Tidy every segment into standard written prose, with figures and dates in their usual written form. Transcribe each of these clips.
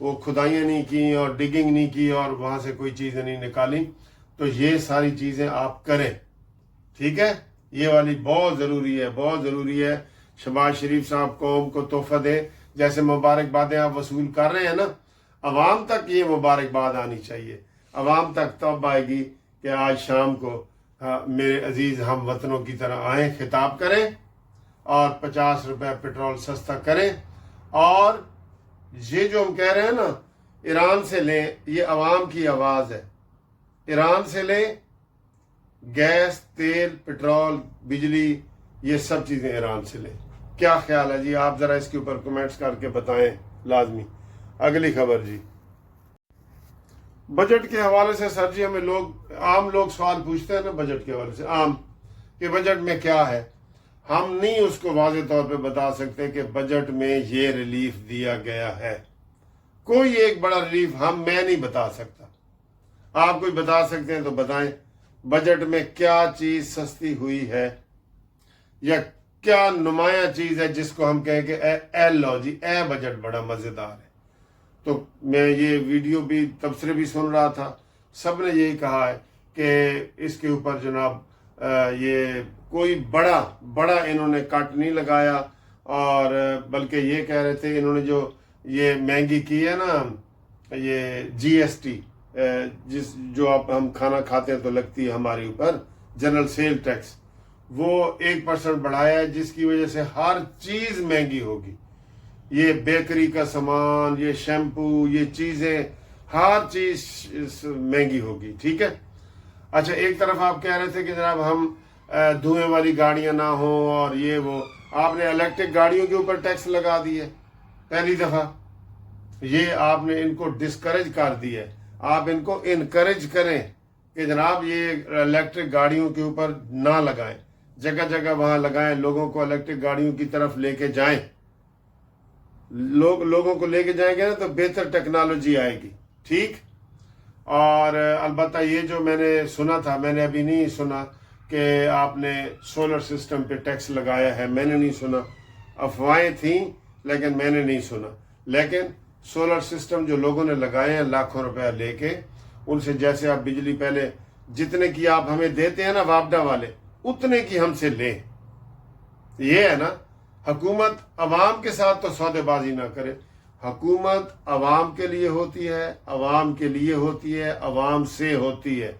وہ کھدائیاں نہیں کی اور ڈگنگ نہیں کی اور وہاں سے کوئی چیزیں نہیں نکالی. تو یہ ساری چیزیں آپ کریں, ٹھیک ہے. یہ والی بہت ضروری ہے, بہت ضروری ہے. شہباز شریف صاحب قوم کو تحفہ دیں, جیسے مبارکبادیں آپ وصول کر رہے ہیں نا, عوام تک یہ مبارکباد آنی چاہیے. عوام تک تب آئے گی کہ آج شام کو میرے عزیز ہم وطنوں کی طرح آئیں, خطاب کریں اور 50 روپے پیٹرول سستا کریں. اور یہ جو ہم کہہ رہے ہیں نا ایران سے لیں, یہ عوام کی آواز ہے. ایران سے لیں, گیس, تیل, پیٹرول, بجلی, یہ سب چیزیں ایران سے لیں. کیا خیال ہے جی؟ آپ ذرا اس کے اوپر کمنٹس کر کے بتائیں لازمی. اگلی خبر جی, بجٹ کے حوالے سے سر جی ہمیں عام لوگ سوال پوچھتے ہیں نا بجٹ کے حوالے سے, عام کہ بجٹ میں کیا ہے. ہم نہیں اس کو واضح طور پہ بتا سکتے کہ بجٹ میں یہ ریلیف دیا گیا ہے. کوئی ایک بڑا ریلیف میں نہیں بتا سکتا. آپ کوئی بتا سکتے ہیں تو بتائیں بجٹ میں کیا چیز سستی ہوئی ہے, یا کیا نمایاں چیز ہے جس کو ہم کہیں کہ اے لو جی اے بجٹ بڑا مزیدار ہے. تو میں یہ ویڈیو بھی تبصرے بھی سن رہا تھا, سب نے یہی کہا ہے کہ اس کے اوپر جناب یہ کوئی بڑا انہوں نے کٹ نہیں لگایا, اور بلکہ یہ کہہ رہے تھے انہوں نے جو یہ مہنگی کی ہے نا یہ جی ایس ٹی, جو آپ ہم کھانا کھاتے ہیں تو لگتی ہے ہمارے اوپر جنرل سیل ٹیکس, وہ 1% بڑھایا ہے, جس کی وجہ سے ہر چیز مہنگی ہوگی. یہ بیکری کا سامان, یہ شیمپو, یہ چیزیں, ہر چیز مہنگی ہوگی, ٹھیک ہے. اچھا, ایک طرف آپ کہہ رہے تھے کہ جناب ہم دھوئیں والی گاڑیاں نہ ہوں اور یہ وہ, آپ نے الیکٹرک گاڑیوں کے اوپر ٹیکس لگا دی ہے پہلی دفعہ. یہ آپ نے ان کو ڈسکریج کر دی ہے. آپ ان کو انکریج کریں کہ جناب یہ الیکٹرک گاڑیوں کے اوپر نہ لگائیں, جگہ جگہ وہاں لگائیں, لوگوں کو الیکٹرک گاڑیوں کی طرف لے کے جائیں. لوگوں کو لے کے جائیں گے نا تو بہتر ٹیکنالوجی آئے گی, ٹھیک. اور البتہ یہ جو میں نے سنا تھا, میں نے ابھی نہیں سنا کہ آپ نے سولر سسٹم پہ ٹیکس لگایا ہے, میں نے نہیں سنا. افواہیں تھیں لیکن میں نے نہیں سنا. لیکن سولر سسٹم جو لوگوں نے لگائے ہیں لاکھوں روپیہ لے کے, ان سے جیسے آپ بجلی پہلے جتنے کی آپ ہمیں دیتے ہیں نا وابڈا والے, اتنے کی ہم سے لیں. یہ ہے نا, حکومت عوام کے ساتھ تو سودے بازی نہ کرے. حکومت عوام کے لیے ہوتی ہے, عوام کے لیے ہوتی ہے, عوام سے ہوتی ہے.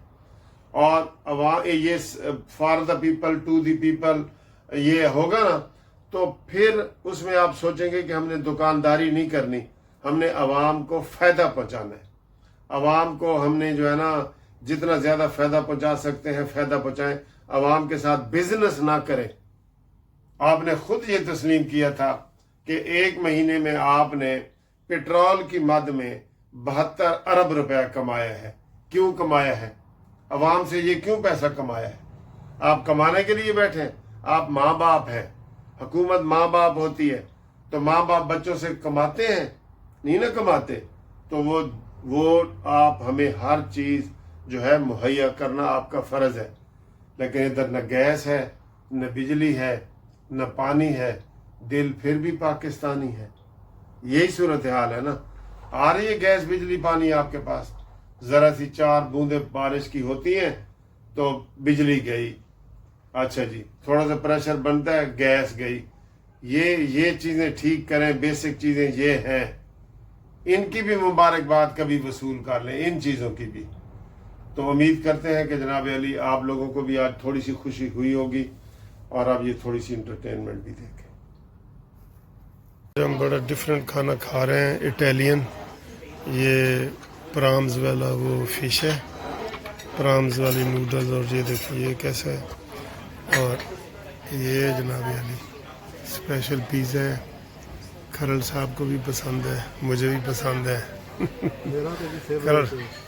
اور عوام یہ for the people to the people یہ ہوگا نا, تو پھر اس میں آپ سوچیں گے کہ ہم نے دکانداری نہیں کرنی, ہم نے عوام کو فائدہ پہنچانا ہے. عوام کو ہم نے جو ہے نا جتنا زیادہ فائدہ پہنچا سکتے ہیں فائدہ پہنچائیں, عوام کے ساتھ بزنس نہ کریں. آپ نے خود یہ تسلیم کیا تھا کہ 1 مہینے میں آپ نے پیٹرول کی مد میں 72 ارب روپے کمایا ہے. کیوں کمایا ہے؟ عوام سے یہ کیوں پیسہ کمایا ہے؟ آپ کمانے کے لیے بیٹھے ہیں؟ آپ ماں باپ ہیں, حکومت ماں باپ ہوتی ہے, تو ماں باپ بچوں سے کماتے ہیں؟ نہیں نہ کماتے. تو وہ آپ ہمیں ہر چیز جو ہے مہیا کرنا آپ کا فرض ہے. لیکن ادھر نہ گیس ہے, نہ بجلی ہے, نہ پانی ہے, دل پھر بھی پاکستانی ہے. یہی صورتحال ہے نا. آ رہی ہے گیس بجلی پانی آپ کے پاس, ذرا سی 4 بوندیں بارش کی ہوتی ہیں تو بجلی گئی. اچھا جی, تھوڑا سا پریشر بنتا ہے, گیس گئی. یہ چیزیں ٹھیک کریں, بیسک چیزیں یہ ہیں, ان کی بھی مبارکباد کبھی وصول کر لیں, ان چیزوں کی بھی. تو امید کرتے ہیں کہ جناب علی آپ لوگوں کو بھی آج تھوڑی سی خوشی ہوئی ہوگی اور آپ یہ تھوڑی سی انٹرٹینمنٹ بھی دیکھیں. ہم بڑا ڈفرینٹ کھانا کھا رہے ہیں, اٹیلین. یہ پرامز والا وہ فش ہے, پرامز والی نوڈلز, اور یہ دیکھیے یہ کیسا ہے. اور یہ جناب علی اسپیشل پیزا ہے, کھرل صاحب کو بھی پسند ہے, مجھے بھی پسند ہے.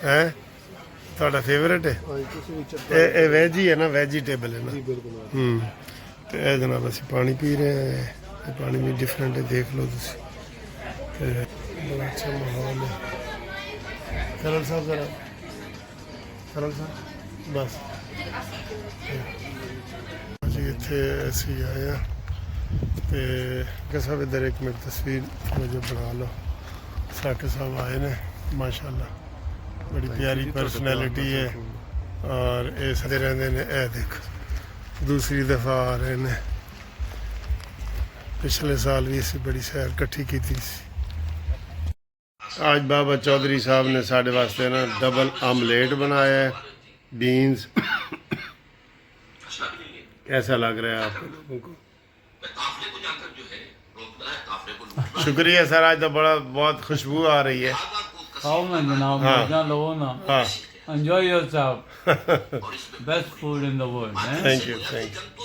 ہے تھوڑا فیوریٹ ہے, اے ویج ہی ہے نا, ویجیٹیبل ہے نا. تو اے جناب اسی پانی پی رہے ہیں, پانی بھی ڈفرینٹ ہے, دیکھ لو تھی. بڑا اچھا ماحول ہے. کھرل صاحب ذرا, کھرل صاحب بس جی اتنے ایسے ہی آیا کہ صاحب ادھر 1 منٹ تصویر مجھے بنا لو. ساکر صاحب آئے نے ماشاءاللہ بڑی پیاری پرسنالٹی ہے اور اس دے رہندے نے اے دیکھو دوسری دفعہ آ رہے نے پچھلے سال بھی اسی بڑی سیر کٹھی کی تھی آج بابا چودھری صاحب نے ساڑھے واسطے نا ڈبل آملیٹ بنایا ہے بینز کیسا لگ رہا ہے آپ لوگوں کو شکریہ سر آج تو بڑا بہت خوشبو آ رہی ہے کھاؤ نا جناب موجاں لو نا ہاں enjoy yourself best food in the world thank you thank you